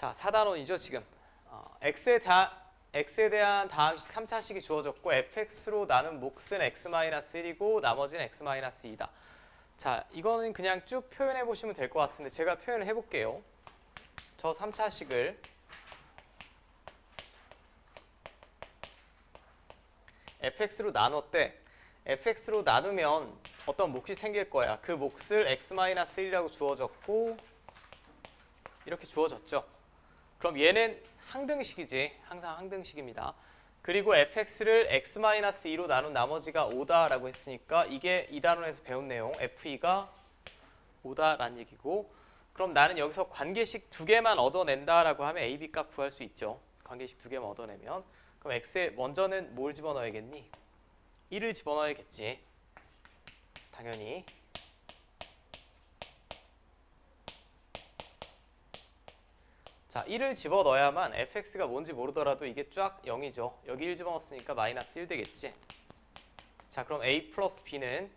자, 4단원이죠 지금. x에 대한 다항식 3차식이 주어졌고 fx로 나눈 몫은 x-1이고 나머지는 x-2다. 자, 이거는 그냥 쭉 표현해 보시면 될 것 같은데 제가 표현을 해볼게요. 저 3차식을 fx로 나눴대. fx로 나누면 어떤 몫이 생길 거야. 그 몫을 x-1이라고 주어졌고 이렇게 주어졌죠. 그럼 얘는 항등식이지. 항상 항등식입니다. 그리고 fx를 x-2로 나눈 나머지가 5다라고 했으니까 이게 2단원에서 배운 내용 f가 5다라는 얘기고, 그럼 나는 여기서 관계식 두 개만 얻어낸다라고 하면 a, b 값 구할 수 있죠. 관계식 두 개만 얻어내면. 그럼 x에 먼저는 뭘 집어넣어야겠니? 1을 집어넣어야겠지. 당연히. 자, 1을 집어넣어야만 fx가 뭔지 모르더라도 이게 쫙 0이죠. 여기 1 집어넣었으니까 마이너스 1 되겠지. 자, 그럼 a 플러스 b는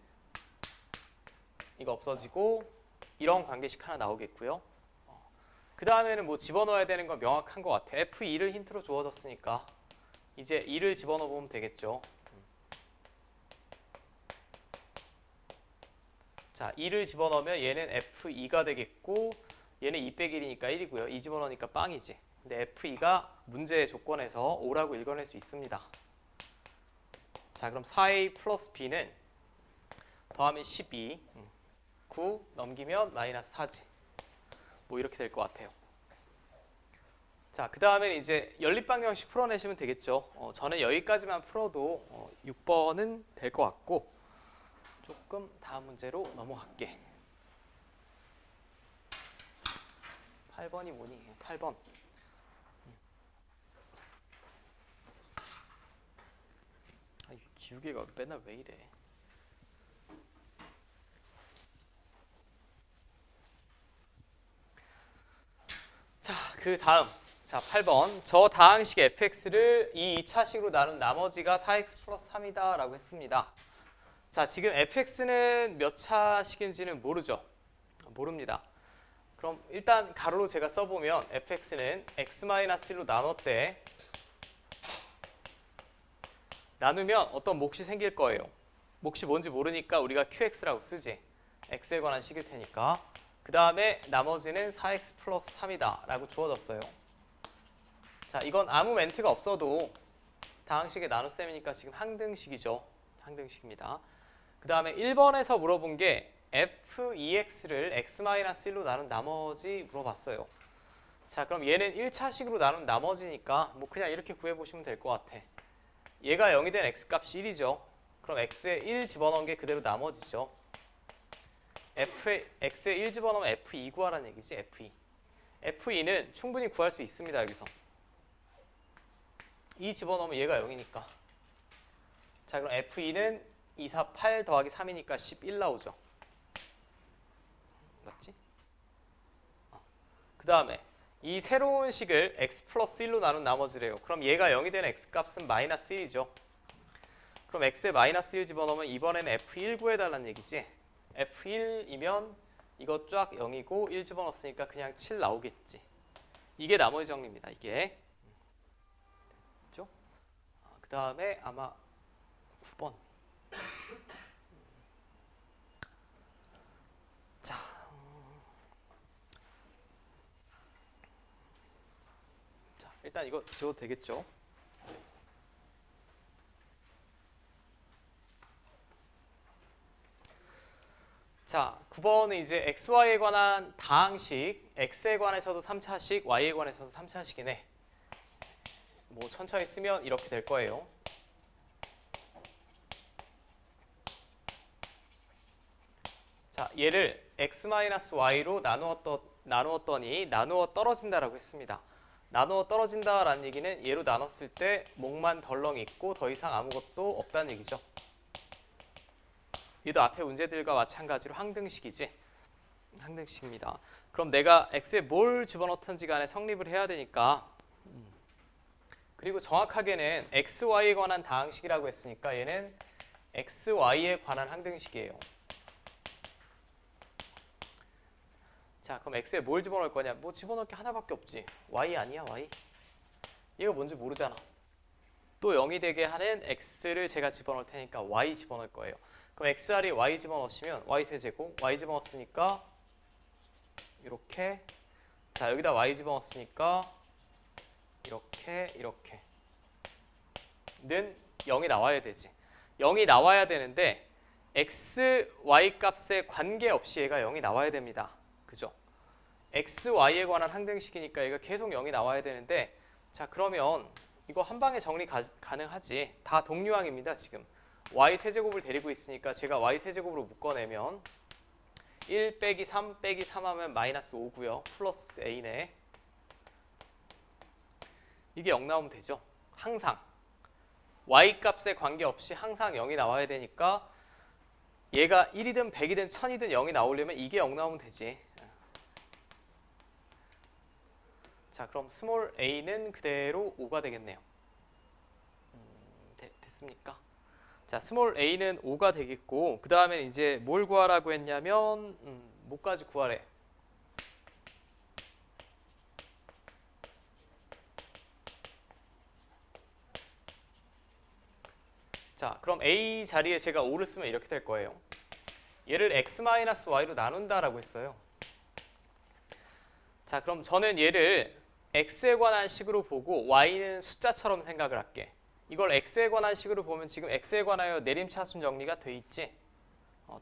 이거 없어지고 이런 관계식 하나 나오겠고요. 그 다음에는 뭐 집어넣어야 되는 건 명확한 것 같아. f2를 힌트로 주어졌으니까 이제 2를 집어넣어 보면 되겠죠. 자, 2를 집어넣으면 얘는 f2가 되겠고 얘는 2 빼기 1이니까 1이고요. 2 집어넣으니까 빵이지. 근데 f2가 문제의 조건에서 5라고 읽어낼 수 있습니다. 자, 그럼 4a 플러스 b는 더하면 12, 9 넘기면 마이너스 4지. 뭐 이렇게 될 것 같아요. 자, 그 다음에 이제 연립방정식 풀어내시면 되겠죠. 저는 여기까지만 풀어도 6번은 될 것 같고 조금 다음 문제로 넘어갈게. 8번이 뭐니? 8번. 지우개가 맨날 왜 이래? 자, 그 다음. 자, 8번. 저 다항식 fx를 이 2차식으로 나눈 나머지가 4x 플러스 3이다 라고 했습니다. 자, 지금 fx는 몇 차식인지는 모르죠. 모릅니다. 그럼 일단 가로로 제가 써보면 fx는 x-1로 나눴대. 나누면 어떤 몫이 생길 거예요. 몫이 뭔지 모르니까 우리가 qx라고 쓰지. x에 관한 식일 테니까. 그 다음에 나머지는 4x 플러스 3이다 라고 주어졌어요. 자, 이건 아무 멘트가 없어도 다항식의 나눗셈이니까 지금 항등식이죠. 항등식입니다. 그 다음에 1번에서 물어본 게 f2x를 x-1로 나눈 나머지 물어봤어요. 자, 그럼 얘는 1차식으로 나눈 나머지니까 뭐 그냥 이렇게 구해보시면 될 것 같아. 얘가 0이 된 x값이 1이죠. 그럼 x에 1 집어넣은 게 그대로 나머지죠. x에 1 집어넣으면 f2 구하라는 얘기지. f2. f2는 충분히 구할 수 있습니다. 여기서 2 집어넣으면 얘가 0이니까. 자, 그럼 f2는 2, 4, 8 더하기 3이니까 11 나오죠. 맞지? 그 다음에 이 새로운 식을 x 플러스 1로 나눈 나머지래요. 그럼 얘가 0이 되는 x값은 마이너스 1이죠. 그럼 x에 마이너스 1 집어넣으면 이번에는 f1 구해달라는 얘기지. f1이면 이거 쫙 0이고 1 집어넣었으니까 그냥 7 나오겠지. 이게 나머지 정리입니다. 이게. 됐죠? 그 다음에 아마 9번. 자, 일단 이거 지워도 되겠죠? 자, 9번은 이제 xy에 관한 다항식, x에 관해서도 3차식, y에 관해서도 3차식이네. 뭐 천천히 쓰면 이렇게 될 거예요. 자, 얘를 x-y로 나누었더니 나누어 떨어진다라고 했습니다. 나누어 떨어진다라는 얘기는 얘로 나눴을 때 몫만 덜렁 있고 더 이상 아무것도 없다는 얘기죠. 얘도 앞에 문제들과 마찬가지로 항등식이지. 항등식입니다. 그럼 내가 x에 뭘 집어넣든지 간에 성립을 해야 되니까, 그리고 정확하게는 xy에 관한 다항식이라고 했으니까 얘는 xy에 관한 항등식이에요. 자, 그럼 x에 뭘 집어넣을 거냐? 뭐 집어넣을 게 하나밖에 없지. y 아니야, y? 얘가 뭔지 모르잖아. 또 0이 되게 하는 x를 제가 집어넣을 테니까 y 집어넣을 거예요. 그럼 x 자리에 y 집어넣으시면 y 세제곱, y 집어넣었으니까 이렇게. 자, 여기다 y 집어넣었으니까 이렇게 는 0이 나와야 되지. 0이 나와야 되는데 x, y 값에 관계없이 얘가 0이 나와야 됩니다. 그죠? x, y에 관한 항등식이니까 얘가 계속 0이 나와야 되는데, 자, 그러면 이거 한 방에 정리 가능하지. 다 동류항입니다, 지금. y 세제곱을 데리고 있으니까 제가 y 세제곱으로 묶어내면 1 빼기 3 빼기 3 하면 마이너스 5고요. 플러스 a네. 이게 0 나오면 되죠. 항상. y 값에 관계없이 항상 0이 나와야 되니까 얘가 1이든 100이든 1000이든 0이 나오려면 이게 0 나오면 되지. 자, 그럼 스몰 a는 그대로 5가 되겠네요. 됐습니까? 자, 스몰 a는 5가 되겠고, 그 다음에 이제 뭘 구하라고 했냐면 뭐까지 구하래? 자, 그럼 a 자리에 제가 5를 쓰면 이렇게 될 거예요. 얘를 x-y로 나눈다라고 했어요. 자, 그럼 저는 얘를 x에 관한 식으로 보고 y는 숫자처럼 생각을 할게. 이걸 x에 관한 식으로 보면 지금 x에 관하여 내림차순 정리가 돼 있지?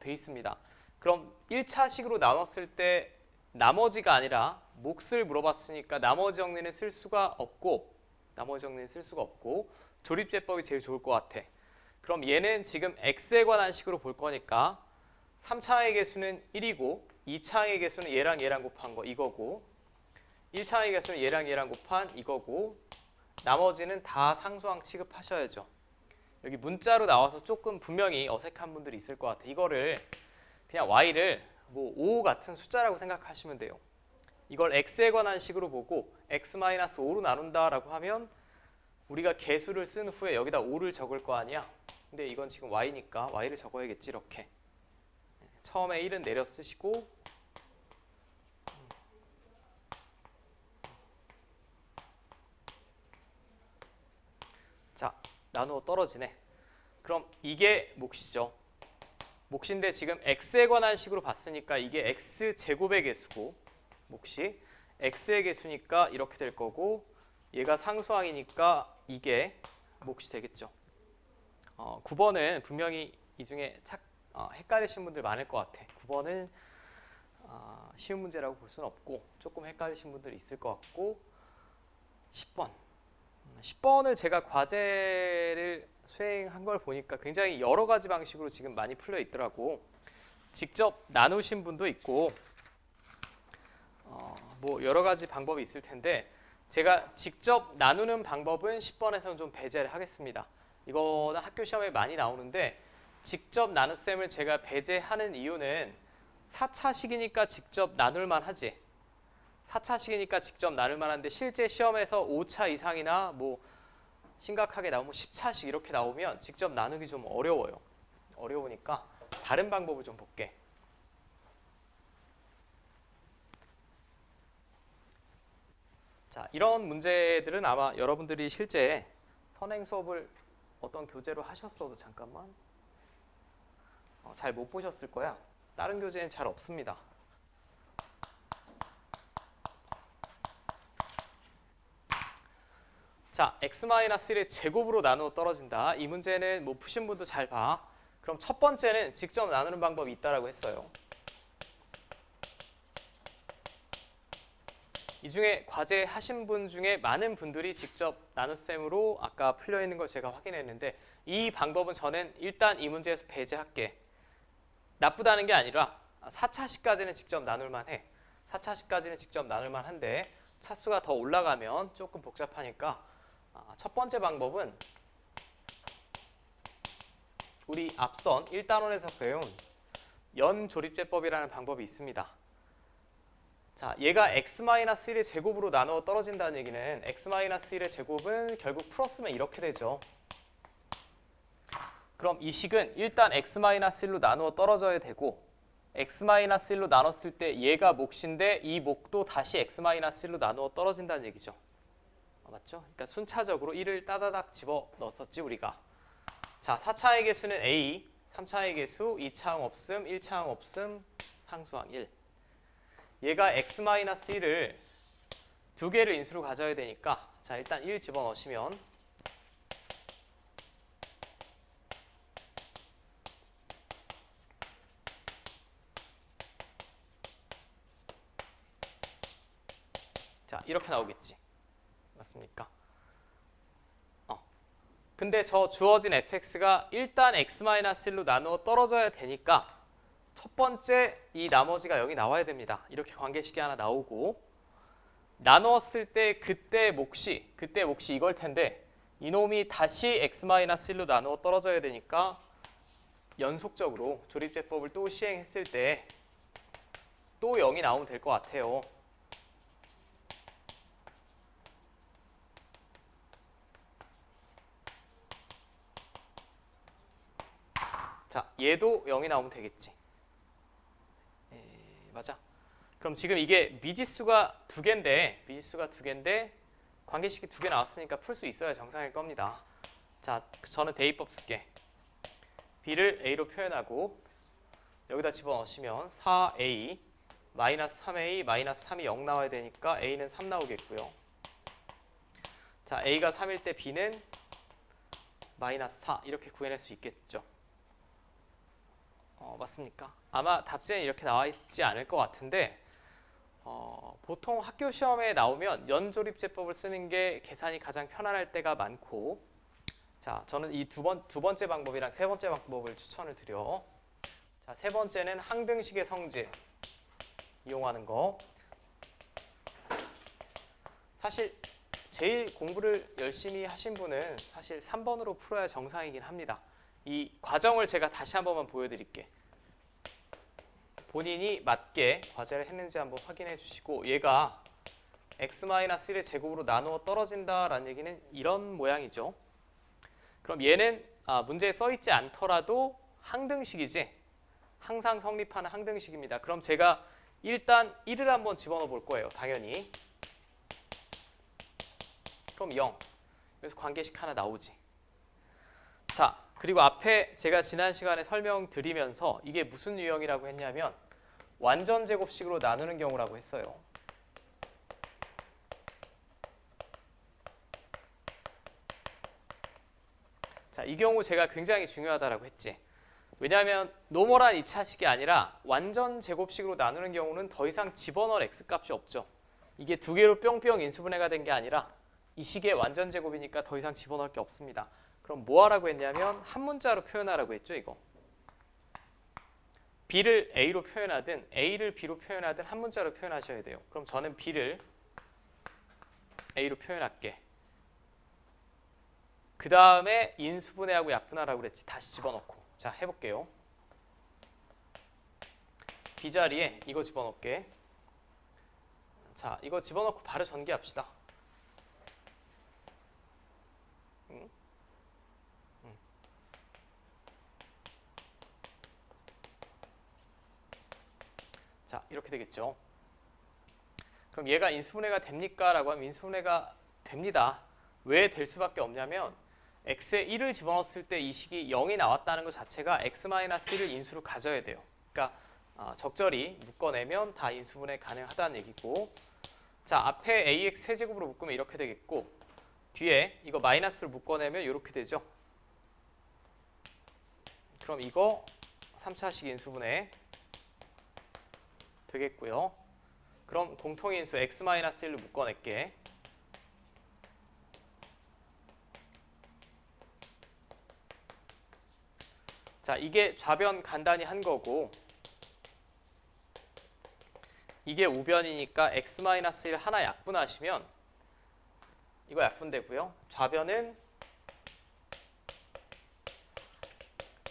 돼 있습니다. 그럼 1차 식으로 나눴을 때 나머지가 아니라 몫을 물어봤으니까 나머지 정리는 쓸 수가 없고 조립제법이 제일 좋을 것 같아. 그럼 얘는 지금 x에 관한 식으로 볼 거니까 3차항의 개수는 1이고 2차항의 개수는 얘랑 곱한 거 이거고, 1차항의 개수는 얘랑 곱한 이거고, 나머지는 다 상수항 취급하셔야죠. 여기 문자로 나와서 조금 분명히 어색한 분들이 있을 것 같아. 이거를 그냥 y를 뭐 5 같은 숫자라고 생각하시면 돼요. 이걸 x에 관한 식으로 보고 x-5로 나눈다라고 하면 우리가 개수를 쓴 후에 여기다 5를 적을 거 아니야. 근데 이건 지금 y니까 y를 적어야겠지. 이렇게 처음에 1은 내려 쓰시고, 자, 나누어 떨어지네. 그럼 이게 몫이죠. 몫인데 지금 x에 관한 식으로 봤으니까 이게 x제곱의 개수고, 몫이 x의 개수니까 이렇게 될 거고, 얘가 상수항이니까 이게 몫이 되겠죠. 9번은 분명히 이 중에 헷갈리신 분들 많을 것 같아. 9번은 쉬운 문제라고 볼 수는 없고 조금 헷갈리신 분들이 있을 것 같고, 10번을 제가 과제를 수행한 걸 보니까 굉장히 여러 가지 방식으로 지금 많이 풀려 있더라고. 직접 나누신 분도 있고 뭐 여러 가지 방법이 있을 텐데, 제가 직접 나누는 방법은 10번에서는 좀 배제를 하겠습니다. 이거는 학교 시험에 많이 나오는데, 직접 나눗셈을 제가 배제하는 이유는 4차식이니까 직접 나눌만 하지. 4차식이니까 직접 나눌만 한데 실제 시험에서 5차 이상이나 뭐 심각하게 나오면 10차식 이렇게 나오면 직접 나누기 좀 어려워요. 어려우니까 다른 방법을 좀 볼게. 자, 이런 문제들은 아마 여러분들이 실제 선행 수업을 어떤 교재로 하셨어도 잠깐만 잘 못 보셨을 거야. 다른 교재는 잘 없습니다. 자, x-1의 제곱으로 나누어 떨어진다. 이 문제는 뭐 푸신 분도 잘 봐. 그럼 첫 번째는 직접 나누는 방법이 있다라고 했어요. 이 중에 과제 하신 분 중에 많은 분들이 직접 나눗셈으로 아까 풀려 있는 걸 제가 확인했는데, 이 방법은 저는 일단 이 문제에서 배제할게. 나쁘다는 게 아니라 4차식까지는 직접 나눌만 해. 4차식까지는 직접 나눌만 한데 차수가 더 올라가면 조금 복잡하니까 첫 번째 방법은 우리 앞선 1단원에서 배운 연조립제법이라는 방법이 있습니다. 자, 얘가 x-1의 제곱으로 나누어 떨어진다는 얘기는 x-1의 제곱은 결국 풀었으면 이렇게 되죠. 그럼 이 식은 일단 x-1로 나누어 떨어져야 되고, x-1로 나눴을 때 얘가 몫인데 이 몫도 다시 x-1로 나누어 떨어진다는 얘기죠. 맞죠? 그러니까 순차적으로 1을 따다닥 집어 넣었었지 우리가. 자, 4차의 개수는 a, 3차의 개수 2차항 없음, 1차항 없음, 상수항 1. 얘가 x-1을 두 개를 인수로 가져야 되니까 자, 일단 1 집어넣으시면 자, 이렇게 나오겠지. 맞습니까? 근데 저 주어진 fx가 일단 x-1로 나누어 떨어져야 되니까 첫 번째 이 나머지가 여기 나와야 됩니다. 이렇게 관계식이 하나 나오고 나누었을 때 그때 몫이 이걸 텐데 이놈이 다시 x-1로 나누어 떨어져야 되니까 연속적으로 조립제법을 또 시행했을 때 또 0이 나오면 될 것 같아요. 자, 얘도 0이 나오면 되겠지. 맞아. 그럼 지금 이게 미지수가 두 개인데 관계식이 두 개 나왔으니까 풀 수 있어야 정상일 겁니다. 자, 저는 대입법 쓸게. b를 a로 표현하고 여기다 집어넣으시면 4a 마이너스 3a 마이너스 3이 0 나와야 되니까 a는 3 나오겠고요. 자, a가 3일 때 b는 마이너스 4 이렇게 구해낼 수 있겠죠. 맞습니까? 아마 답지에는 이렇게 나와 있지 않을 것 같은데 보통 학교 시험에 나오면 연조립제법을 쓰는 게 계산이 가장 편안할 때가 많고 자, 저는 이 두 번째 방법이랑 세 번째 방법을 추천을 드려. 자, 세 번째는 항등식의 성질 이용하는 거. 사실 제일 공부를 열심히 하신 분은 사실 3번으로 풀어야 정상이긴 합니다. 이 과정을 제가 다시 한 번만 보여드릴게. 본인이 맞게 과제를 했는지 한번 확인해 주시고 얘가 x-1의 제곱으로 나누어 떨어진다라는 얘기는 이런 모양이죠. 그럼 얘는 문제에 써있지 않더라도 항등식이지 항상 성립하는 항등식입니다. 그럼 제가 일단 1을 한번 집어넣어 볼 거예요. 당연히. 그럼 0. 그래서 관계식 하나 나오지. 자, 그리고 앞에 제가 지난 시간에 설명드리면서 이게 무슨 유형이라고 했냐면 완전 제곱식으로 나누는 경우라고 했어요. 자, 이 경우 제가 굉장히 중요하다라고 했지. 왜냐하면 노멀한 2차식이 아니라 완전 제곱식으로 나누는 경우는 더 이상 집어넣을 x값이 없죠. 이게 두 개로 뿅뿅 인수분해가 된 게 아니라 이 식의 완전 제곱이니까 더 이상 집어넣을 게 없습니다. 그럼 뭐 하라고 했냐면 한 문자로 표현하라고 했죠, 이거. b를 a로 표현하든 a를 b로 표현하든 한 문자로 표현하셔야 돼요. 그럼 저는 b를 a로 표현할게. 그 다음에 인수분해하고 약분하라고 그랬지. 다시 집어넣고. 자, 해볼게요. b 자리에 이거 집어넣을게. 자, 이거 집어넣고 바로 전개합시다. 자, 이렇게 되겠죠. 그럼 얘가 인수분해가 됩니까? 라고 하면 인수분해가 됩니다. 왜 될 수밖에 없냐면 x에 1을 집어넣었을 때 이 식이 0이 나왔다는 것 자체가 x-1을 인수로 가져야 돼요. 그러니까 적절히 묶어내면 다 인수분해 가능하다는 얘기고 자, 앞에 ax 세제곱으로 묶으면 이렇게 되겠고 뒤에 이거 마이너스로 묶어내면 이렇게 되죠. 그럼 이거 3차식 인수분해 되겠고요. 그럼 공통인수 x-1로 묶어낼게. 자, 이게 좌변 간단히 한 거고 이게 우변이니까 x-1 하나 약분하시면 이거 약분되고요. 좌변은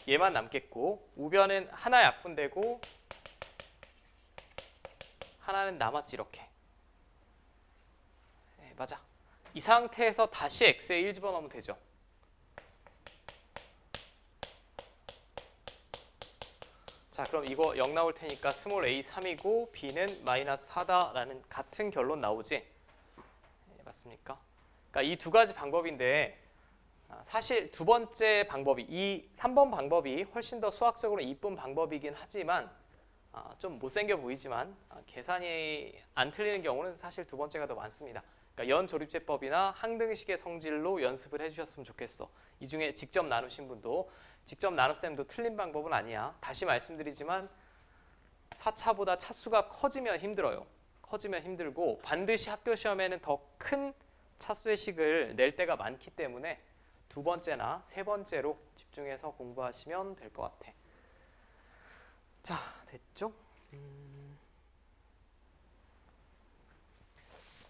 얘만 남겠고 우변은 하나 약분되고 하나는 남았지 이렇게. 네, 맞아. 이 상태에서 다시 x에 1 집어넣으면 되죠. 자, 그럼 이거 0 나올 테니까 스몰 a 3이고 b는 마이너스 4다라는 같은 결론 나오지? 네, 맞습니까? 그러니까 이 두 가지 방법인데 사실 두 번째 방법이 이 3번 방법이 훨씬 더 수학적으로 이쁜 방법이긴 하지만 좀 못생겨 보이지만 계산이 안 틀리는 경우는 사실 두 번째가 더 많습니다. 그러니까 연조립제법이나 항등식의 성질로 연습을 해주셨으면 좋겠어. 이 중에 직접 나누신 분도 직접 나눗셈도 틀린 방법은 아니야. 다시 말씀드리지만 4차보다 차수가 커지면 힘들어요. 커지면 힘들고 반드시 학교 시험에는 더 큰 차수의 식을 낼 때가 많기 때문에 두 번째나 세 번째로 집중해서 공부하시면 될 것 같아. 자, 됐죠?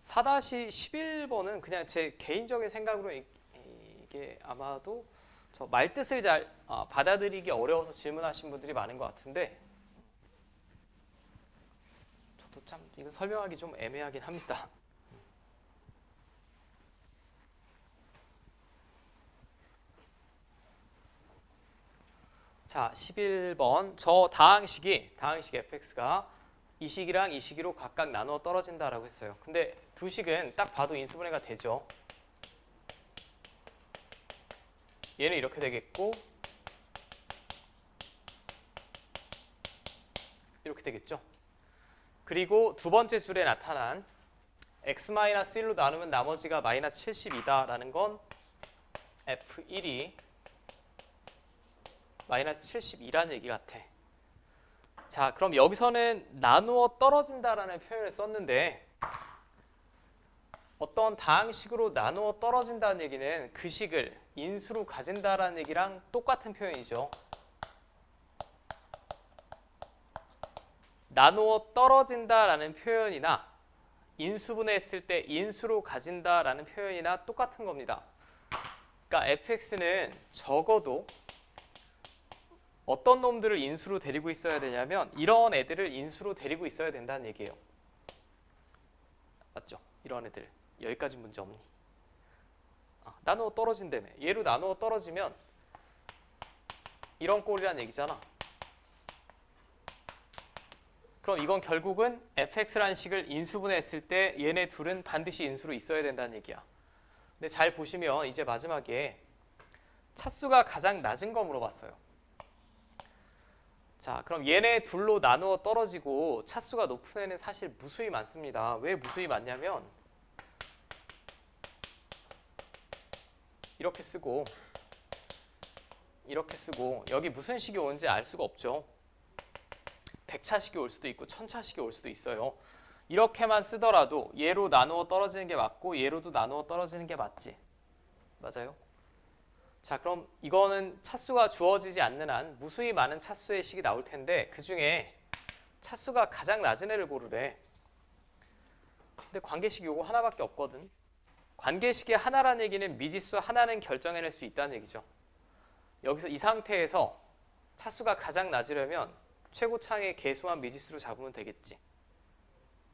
4-11번은 그냥 제 개인적인 생각으로 이게 아마도 저 말뜻을 잘 받아들이기 어려워서 질문하신 분들이 많은 것 같은데 저도 참 이거 설명하기 좀 애매하긴 합니다. 자, 11번 저 다항식이 fx가 이 식이랑 이 식으로 각각 나누어 떨어진다라고 했어요. 근데 두 식은 딱 봐도 인수분해가 되죠. 얘는 이렇게 되겠고 이렇게 되겠죠. 그리고 두 번째 줄에 나타난 x-1로 나누면 나머지가 마이너스 72다라는 건 f1이 마이너스 72라는 얘기 같아. 자, 그럼 여기서는 나누어 떨어진다라는 표현을 썼는데 어떤 다항식으로 나누어 떨어진다는 얘기는 그 식을 인수로 가진다라는 얘기랑 똑같은 표현이죠. 나누어 떨어진다라는 표현이나 인수분해했을 때 인수로 가진다라는 표현이나 똑같은 겁니다. 그러니까 fx는 적어도 어떤 놈들을 인수로 데리고 있어야 되냐면 이런 애들을 인수로 데리고 있어야 된다는 얘기예요. 맞죠? 이런 애들. 여기까지 문제 없니? 나누어 떨어진다며. 얘로 나누어 떨어지면 이런 꼴이란 얘기잖아. 그럼 이건 결국은 fx라는 식을 인수분해했을 때 얘네 둘은 반드시 인수로 있어야 된다는 얘기야. 근데 잘 보시면 이제 마지막에 차수가 가장 낮은 거 물어봤어요. 자, 그럼 얘네 둘로 나누어 떨어지고 차수가 높은 애는 사실 무수히 많습니다. 왜 무수히 많냐면 이렇게 쓰고 이렇게 쓰고 여기 무슨 식이 오는지 알 수가 없죠. 100차식이 올 수도 있고 1000차식이 올 수도 있어요. 이렇게만 쓰더라도 얘로 나누어 떨어지는 게 맞고 얘로도 나누어 떨어지는 게 맞지. 맞아요? 자, 그럼 이거는 차수가 주어지지 않는 한 무수히 많은 차수의 식이 나올 텐데 그 중에 차수가 가장 낮은 애를 고르래. 근데 관계식이 요거 하나밖에 없거든. 관계식의 하나라는 얘기는 미지수 하나는 결정해낼 수 있다는 얘기죠. 여기서 이 상태에서 차수가 가장 낮으려면 최고차의 계수한 미지수로 잡으면 되겠지.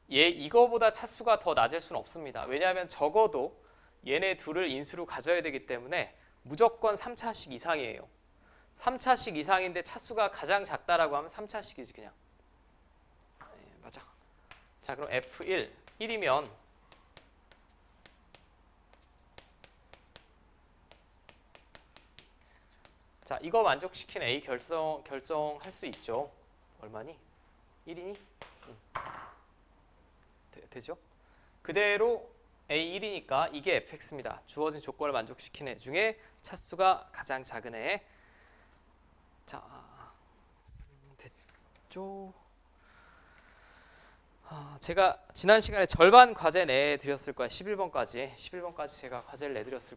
이거보다 차수가 더 낮을 수는 없습니다. 왜냐하면 적어도 얘네 둘을 인수로 가져야 되기 때문에 무조건 3차식 이상이에요. 3차식 이상인데 차수가 가장 작다라고 하면 3차식이지 그냥. 네, 맞아. 자, 그럼 F1, 1이면 자, 이거 만족시킨 A 결정할 수 있죠. 얼마니? 1이니? 되죠? 그대로 A1이니까 이게 fx입니다. 주어진 조건을 만족시키는 애 중에 차수가 가장 작은 애. 자, 됐죠? 제가 지난 시간에 절반 과제 내드렸을 거야. 11번까지. 11번까지 제가 과제를 내드렸을 거야.